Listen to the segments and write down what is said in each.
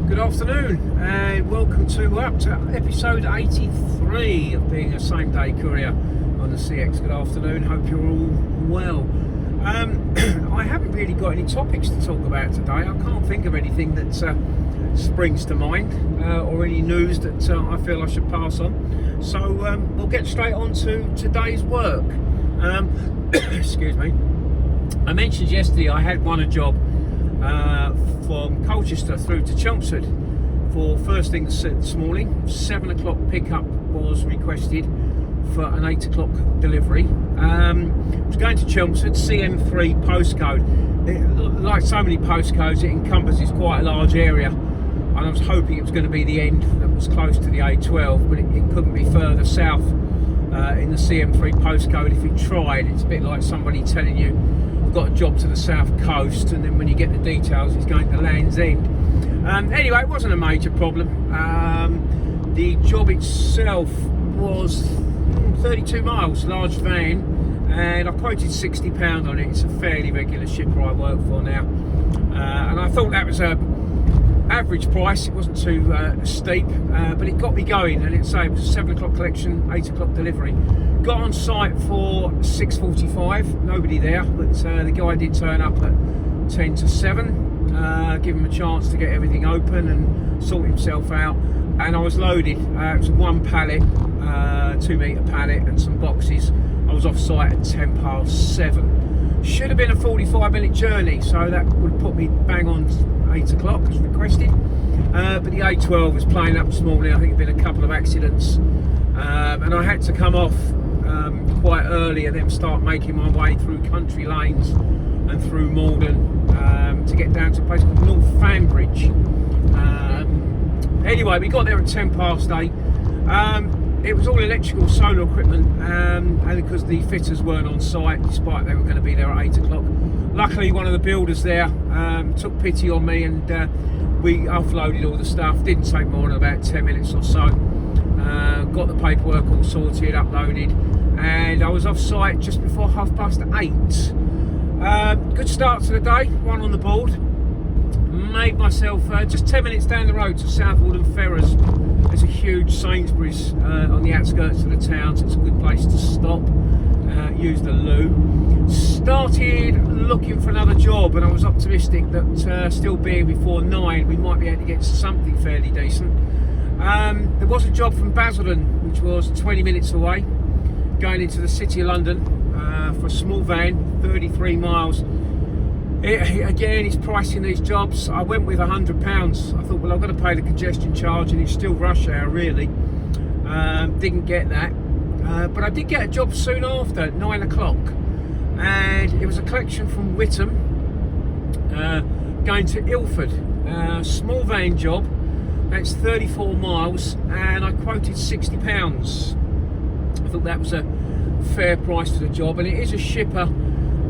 Good afternoon and welcome to episode 83 of being a same day courier on the CX. Good afternoon, hope you're all well. I haven't really got any topics to talk about today. I can't think of anything that springs to mind or any news that I feel I should pass on. So we'll get straight on to today's work. Excuse me. I mentioned yesterday I had won a job from Colchester through to Chelmsford for first thing this morning. 7 o'clock pickup was requested for an 8 o'clock delivery. I was going to Chelmsford, CM3 postcode. Like so many postcodes, it encompasses quite a large area, and I was hoping it was going to be the end that was close to the A12, but it couldn't be further south in the CM3 postcode if you tried. It's a bit like somebody telling you got a job to the south coast, and then when you get the details it's going to Land's End. Anyway, it wasn't a major problem. The job itself was 32 miles, large van, and I quoted £60 on it. It's a fairly regular shipper I work for now, and I thought that was a average price. It wasn't too steep, but it got me going, and it was a 7 o'clock collection, 8 o'clock delivery. Got on site for 6:45, nobody there, but the guy did turn up at 10 to 7, give him a chance to get everything open and sort himself out, and I was loaded. It was one pallet, 2 metre pallet and some boxes. I was off site at 10 past 7. Should have been a 45-minute journey, so that would put me bang on 8 o'clock as requested. But the A12 was playing up this morning. I think there had been a couple of accidents, and I had to come off quite early and then start making my way through country lanes and through Malden to get down to a place called North Fanbridge. Anyway, we got there at 10 past 8. It was all electrical solar equipment, and because the fitters weren't on site despite they were going to be there at 8 o'clock. Luckily one of the builders there took pity on me, and we offloaded all the stuff. Didn't take more than about 10 minutes or so. Got the paperwork all sorted, uploaded, and I was off site just before 8:30. Good start to the day, one on the board. Made myself just 10 minutes down the road to Southwold and Ferrers. There's a huge Sainsbury's on the outskirts of the town, so it's a good place to stop, use the loo. Started looking for another job, and I was optimistic that still being before 9 we might be able to get something fairly decent. There was a job from Basildon, which was 20 minutes away, going into the City of London for a small van, 33 miles. Again, it's pricing these jobs. I went with £100. I thought, well, I've got to pay the congestion charge, and it's still rush hour, really. Didn't get that. But I did get a job soon after, at 9 o'clock. And it was a collection from Whittam, going to Ilford. Small van job. That's 34 miles, and I quoted £60. I thought that was a fair price for the job, and it is a shipper.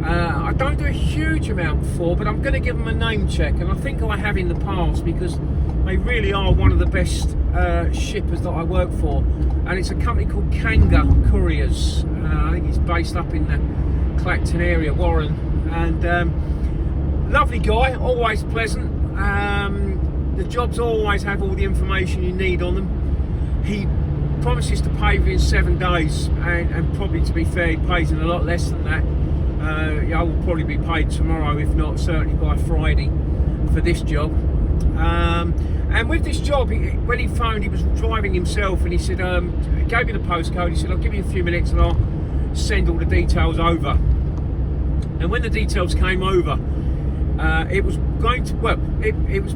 I don't do a huge amount for, but I'm going to give them a name check, and I think I have in the past, because they really are one of the best shippers that I work for, and it's a company called Kanga Couriers. I think it's based up in the Clacton area, Warren, and lovely guy, always pleasant. The jobs always have all the information you need on them. He promises to pay within 7 days, and probably, to be fair, he pays in a lot less than that. I will probably be paid tomorrow, if not certainly by Friday, for this job. And with this job, when he phoned, he was driving himself, and he said, he gave me the postcode. He said, I'll give you a few minutes and I'll send all the details over. And when the details came over, it was going to, well, it was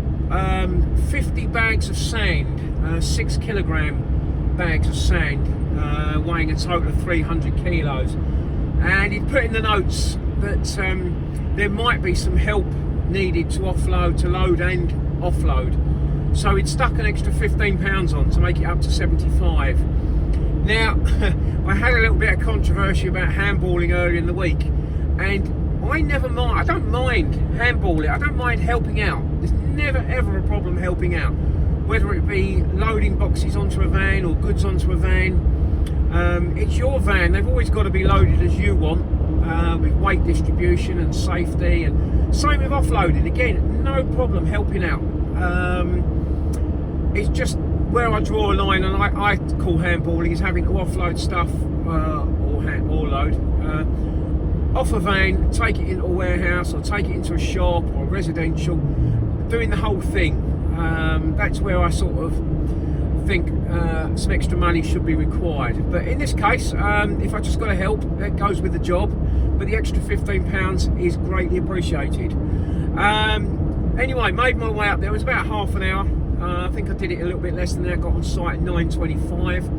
50 bags of sand, 6 kilogram bags of sand, weighing a total of 300 kilos. And he'd put in the notes that there might be some help needed to offload, to load and offload. So he'd stuck an extra £15 on to make it up to 75. Now, I had a little bit of controversy about handballing earlier in the week, and I never mind. I don't mind handballing. I don't mind helping out. There's never ever a problem helping out, whether it be loading boxes onto a van or goods onto a van. It's your van. They've always got to be loaded as you want, with weight distribution and safety, and same with offloading. Again, no problem helping out. It's just where I draw a line, and I call handballing is having to offload stuff or load off a van, take it into a warehouse or take it into a shop or residential, doing the whole thing. That's where I sort of think some extra money should be required. But in this case, if I just got to help, that goes with the job. But the extra £15 is greatly appreciated. Anyway, made my way up there. It was about half an hour. I think I did it a little bit less than that. Got on site at 9:25.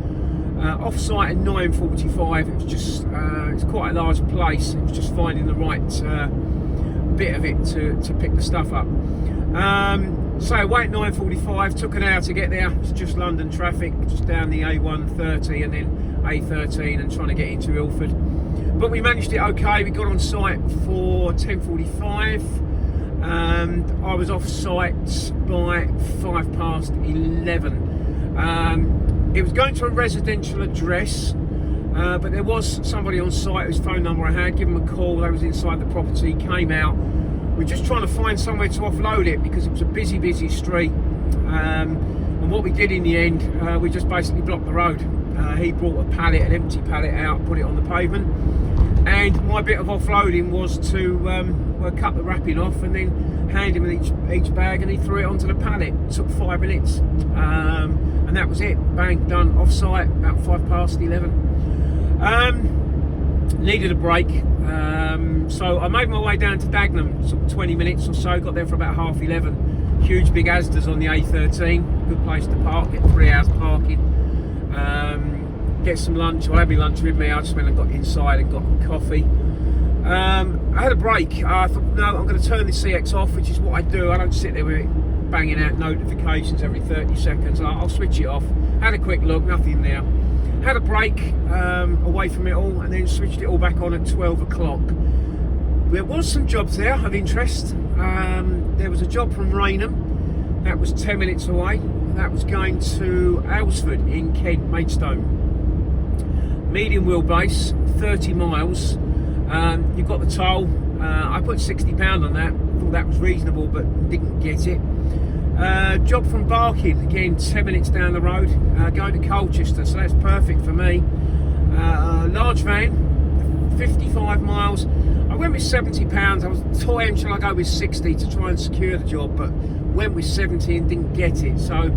Off site at 9:45. It was just it's quite a large place. It was just finding the right bit of it to pick the stuff up. So away at 9:45. Took an hour to get there. It's just London traffic, just down the A130 and then A13 and trying to get into Ilford. But we managed it okay. We got on site for 10:45. And I was off site by 11:05. It was going to a residential address, but there was somebody on site whose phone number I had. Give them a call. They was inside the property. Came out. We're just trying to find somewhere to offload it because it was a busy street. And what we did in the end, we just basically blocked the road. He brought a pallet, an empty pallet out, put it on the pavement. And my bit of offloading was to cut the wrapping off and then hand him each bag, and he threw it onto the pallet. It took 5 minutes, and that was it. Bang, done. Off site about 11:05. Needed a break, so I made my way down to Dagenham, sort of 20 minutes or so. Got there for about 11:30. Huge big Asda's on the A13. Good place to park. Get 3 hours parking. Get some lunch. I had my lunch with me. I just went and got inside and got coffee. I had a break. I thought, no, I'm going to turn the CX off, which is what I do. I don't sit there with it banging out notifications every 30 seconds. I'll switch it off. Had a quick look, nothing there. Had a break away from it all, and then switched it all back on at 12 o'clock. There was some jobs there of interest. There was a job from Rainham. That was 10 minutes away. That was going to Aylesford in Kent, Maidstone. Medium wheelbase, 30 miles. You've got the toll. I put £60 on that. Thought that was reasonable, but didn't get it. Job from Barking, again 10 minutes down the road. Going to Colchester, so that's perfect for me. Large van, 55 miles. I went with £70. I was toying, shall I go with 60 to try and secure the job, but went with 70 and didn't get it. So a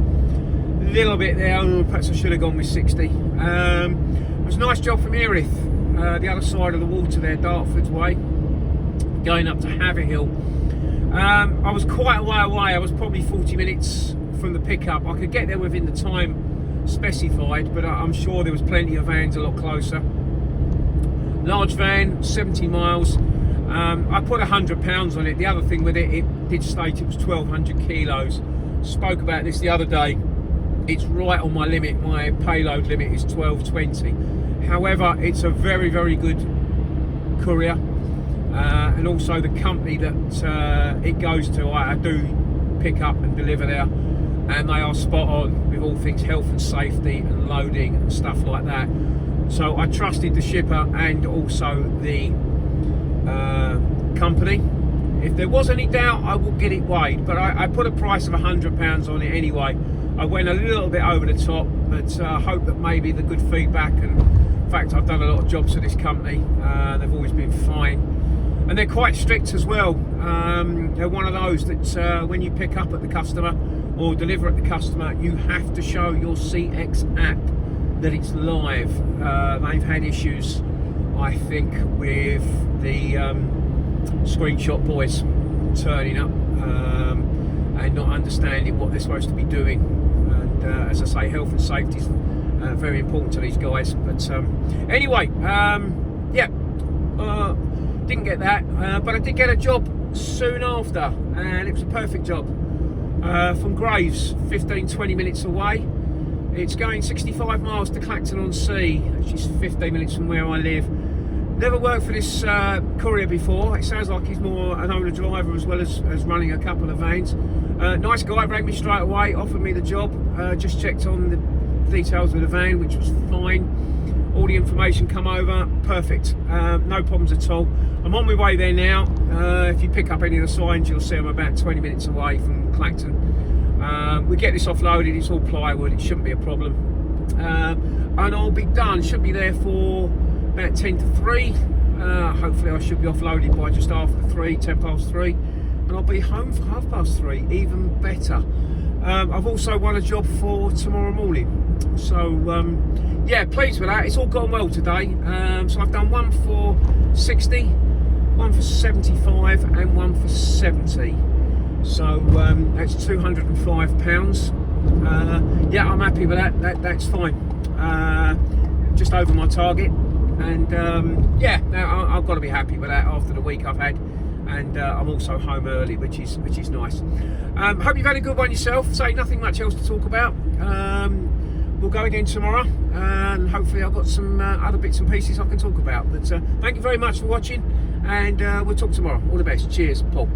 little bit there. Perhaps I should have gone with 60. It was a nice job from Erith, the other side of the water there, Dartford's way, going up to Haverhill. I was quite a way away. I was probably 40 minutes from the pickup. I could get there within the time specified, but I'm sure there was plenty of vans a lot closer. Large van, 70 miles. I put £100 on it. The other thing with it, it did state it was 1,200 kilos. Spoke about this the other day. It's right on my limit. My payload limit is 1220. However, it's a very good courier, and also the company that it goes to, I do pick up and deliver there, and they are spot on with all things health and safety and loading and stuff like that. So I trusted the shipper and also the company. If there was any doubt, I will get it weighed, but I put a price of £100 on it anyway. I went a little bit over the top, but I hope that maybe the good feedback, and in fact I've done a lot of jobs for this company, they've always been fine, and they're quite strict as well. They're one of those that when you pick up at the customer or deliver at the customer, you have to show your CX app that it's live. They've had issues, I think, with the screenshot boys turning up and not understanding what they're supposed to be doing. And as I say, health and safety is very important to these guys. But anyway, yeah, didn't get that, but I did get a job soon after, and it was a perfect job. From Graves, 15-20 minutes away. It's going 65 miles to Clacton-on-Sea, which is 15 minutes from where I live. Never worked for this courier before. It sounds like he's more an owner driver as well as running a couple of vans. Nice guy, rang me straight away, offered me the job. Just checked on the details of the van, which was fine. all the information come over. Perfect, no problems at all. I'm on my way there now. If you pick up any of the signs, you'll see I'm about 20 minutes away from Clacton. We get this offloaded, it's all plywood, it shouldn't be a problem. And I'll be done, should be there for about 10 to 3. Hopefully I should be offloaded by just after 3, 10 past 3. And I'll be home for 3:30, even better. I've also won a job for tomorrow morning. So, yeah, pleased with that. It's all gone well today. So I've done one for 60, one for 75 and one for 70. So that's £205. Yeah, I'm happy with that. That's fine. Just over my target. And yeah, now I've got to be happy with that after the week I've had. And I'm also home early, which is nice. Hope you've had a good one yourself. Say nothing much else to talk about. We'll go again tomorrow, and hopefully I've got some other bits and pieces I can talk about. But thank you very much for watching, and we'll talk tomorrow. All the best. Cheers, Paul.